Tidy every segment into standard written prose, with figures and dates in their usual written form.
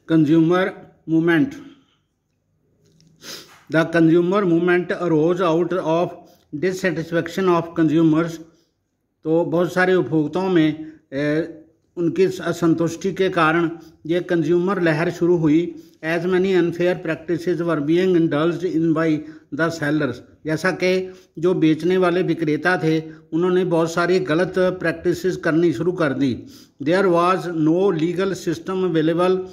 Consumer movement. The consumer movement arose out of dissatisfaction of consumers. तो बहुत सारे उपभोक्ताओं में उनकी असंतुष्टि के कारण ये कंज्यूमर लहर शुरू हुई. As many unfair practices were being indulged in by the sellers. जैसा कि जो बेचने वाले विक्रेता थे उन्होंने बहुत सारी गलत प्रैक्टिसेस करनी शुरू कर दी. There was no legal system available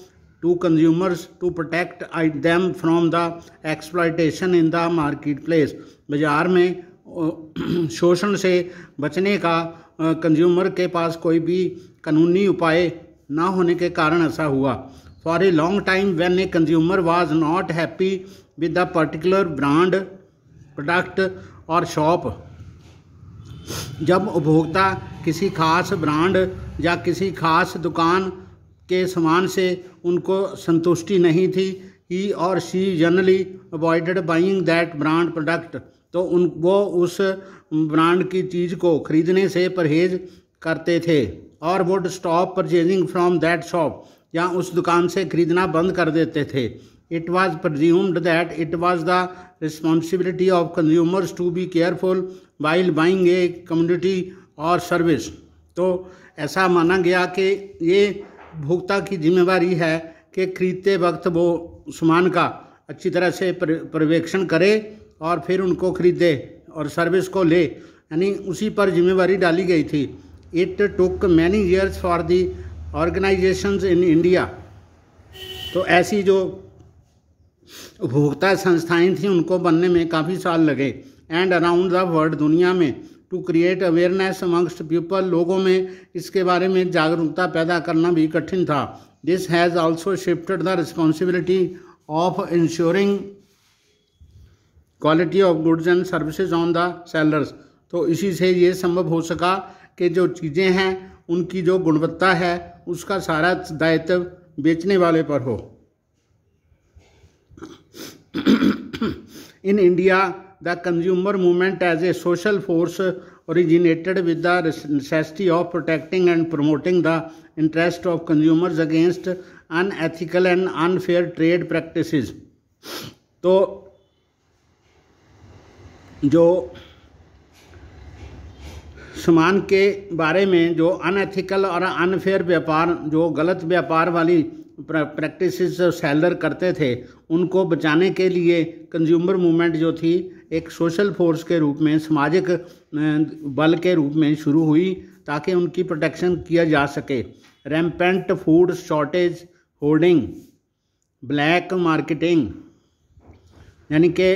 to consumers to protect them from the exploitation in the market place. बाज़ार में शोषण से बचने का कंज्यूमर के पास कोई भी कानूनी उपाय ना होने के कारण ऐसा हुआ. For a long time when a consumer was not happy with the particular brand product और शॉप. जब उपभोक्ता किसी खास ब्रांड या किसी खास दुकान के सामान से उनको संतुष्टि नहीं थी, ही और she generally avoided buying that brand product. तो वो उस ब्रांड की चीज़ को खरीदने से परहेज करते थे. और would stop purchasing from that shop, या उस दुकान से खरीदना बंद कर देते थे. It was presumed that it was the responsibility of consumers to be careful while buying a community और सर्विस. तो ऐसा माना गया कि ये उपभोक्ता की जिम्मेवारी है कि खरीदते वक्त वो सामान का अच्छी तरह से पर्यवेक्षण करे और फिर उनको खरीदे और सर्विस को ले, यानी उसी पर जिम्मेवारी डाली गई थी. It took many years for the organisations in India. तो ऐसी जो उपभोक्ता संस्थाएं थीं उनको बनने में काफ़ी साल लगे. एंड अराउंड द वर्ल्ड, दुनिया में, to create awareness amongst people, लोगों में इसके बारे में जागरूकता पैदा करना भी कठिन था. This has also shifted the responsibility of ensuring quality of goods and services on the sellers. तो इसी से ये संभव हो सका कि जो चीज़ें हैं उनकी जो गुणवत्ता है उसका सारा दायित्व बेचने वाले पर हो. In India the consumer movement as a social force originated with the necessity of protecting and promoting the interest of consumers against unethical and unfair trade practices. तो जो सामान के बारे में जो अनएथिकल और अनफेयर व्यापार, जो गलत व्यापार वाली प्रैक्टिसेस सेलर करते थे, उनको बचाने के लिए कंज्यूमर मूवमेंट जो थी एक सोशल फोर्स के रूप में, सामाजिक बल के रूप में शुरू हुई ताकि उनकी प्रोटेक्शन किया जा सके. Rampant food shortage hoarding, black marketing, यानी कि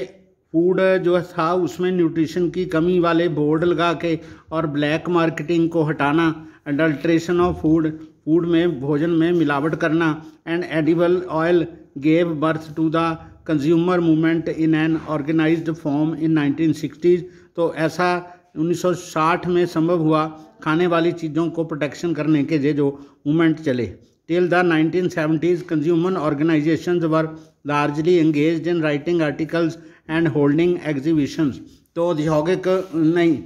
फूड जो था उसमें न्यूट्रिशन की कमी वाले बोर्ड लगा के और ब्लैक मार्केटिंग को हटाना, अडल्ट्रेशन ऑफ फूड, फूड में भोजन में मिलावट करना, and edible oil gave birth to the consumer movement in an organised form in 1960s. तो ऐसा 1960 में संभव हुआ खाने वाली चीज़ों को प्रोटेक्शन करने के जो मूवमेंट चले. Till the 1970s consumer organisations were largely engaged in writing articles and holding exhibitions. तो औद्योगिक नहीं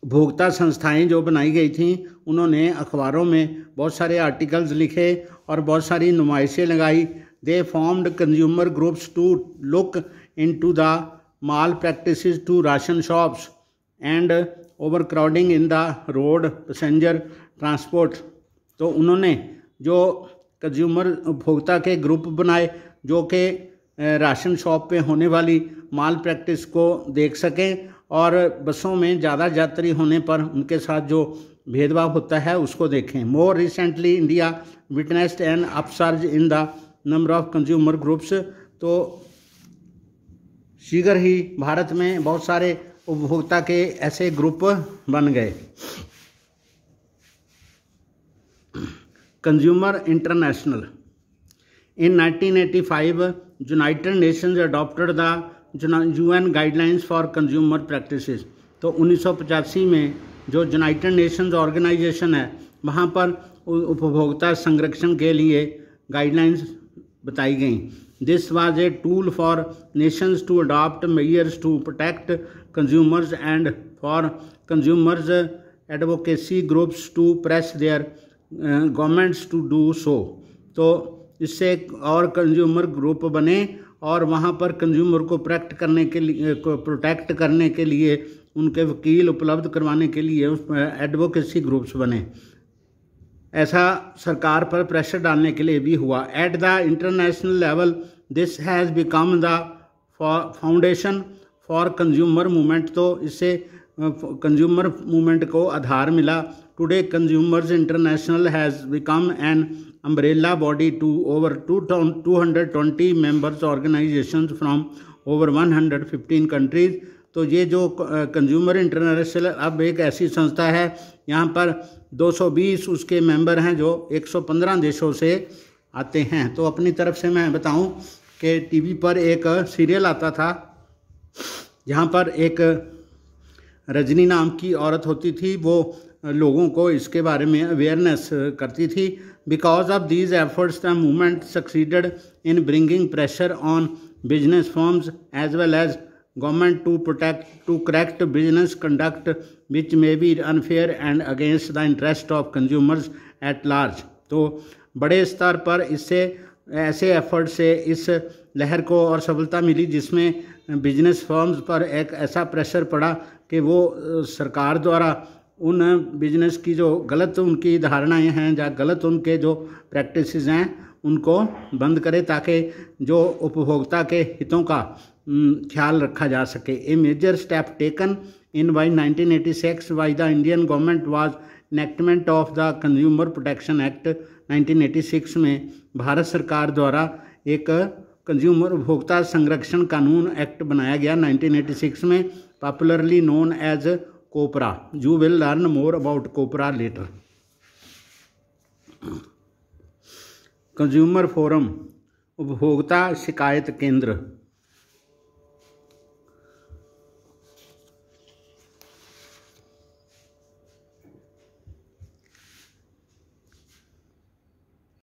उपभोक्ता संस्थाएं जो बनाई गई थीं उन्होंने अखबारों में बहुत सारे आर्टिकल्स लिखे और बहुत सारी नुमाइशें लगाई. They formed consumer groups to look into the malpractices to ration shops and overcrowding in the road passenger transport. तो उन्होंने जो कंज्यूमर उपभोक्ता के ग्रुप बनाए जो कि राशन शॉप पे होने वाली माल प्रैक्टिस को देख सकें और बसों में ज़्यादा यात्री होने पर उनके साथ जो भेदभाव होता है उसको देखें. More recently India witnessed an upsurge in the number of consumer groups. तो शीघ्र ही भारत में बहुत सारे उपभोक्ता के ऐसे ग्रुप बन गए. Consumer international. In 1985, United Nations adopted the UN guidelines for consumer practices. तो 1985 में जो यूनाइटेड नेशंस ऑर्गेनाइजेशन है वहाँ पर उपभोक्ता संरक्षण के लिए गाइडलाइंस बताई गई. This was a tool for nations to adopt measures to protect consumers and for consumers advocacy groups to press their governments to do so. तो इससे एक और कंज्यूमर ग्रुप बने और वहाँ पर कंज्यूमर को प्रोटेक्ट करने के लिए उनके वकील उपलब्ध करवाने के लिए एडवोकेसी ग्रुप्स बने। ऐसा सरकार पर प्रेशर डालने के लिए भी हुआ। At the international level this has become the foundation for consumer movement. तो इससे कंज्यूमर मूवमेंट को आधार मिला। Today consumers international has become an umbrella body to over 220 members organisations from over 115 countries. तो ये जो कंज्यूमर इंटरनेशनल अब एक ऐसी संस्था है, यहाँ पर 220 उसके मेंबर हैं जो 115 देशों से आते हैं। तो अपनी तरफ से मैं बताऊं कि टीवी पर एक सीरियल आता था जहाँ पर एक रजनी नाम की औरत होती थी, वो लोगों को इसके बारे में अवेयरनेस करती थी। Because of these efforts the movement succeeded in bringing pressure on business firms as well as government to correct business conduct which may be unfair and against the interest of consumers at large. तो बड़े स्तर पर इससे ऐसे effort से इस लहर को और सफलता मिली जिसमें बिजनेस फर्म्स पर एक ऐसा प्रेशर पड़ा कि वो सरकार द्वारा उन बिजनेस की जो गलत उनकी धारणाएं हैं या गलत उनके जो प्रैक्टिसेस हैं उनको बंद करे ताकि जो उपभोक्ता के हितों का ख्याल रखा जा सके। A major step taken in by 1986 by the Indian government was enactment of the consumer protection act. 1986 में भारत सरकार द्वारा एक कंज्यूमर उपभोक्ता संरक्षण कानून एक्ट बनाया गया 1986 में, popularly known as COPRA. You will learn more about COPRA later. Consumer forum, उपभोक्ता शिकायत केंद्र।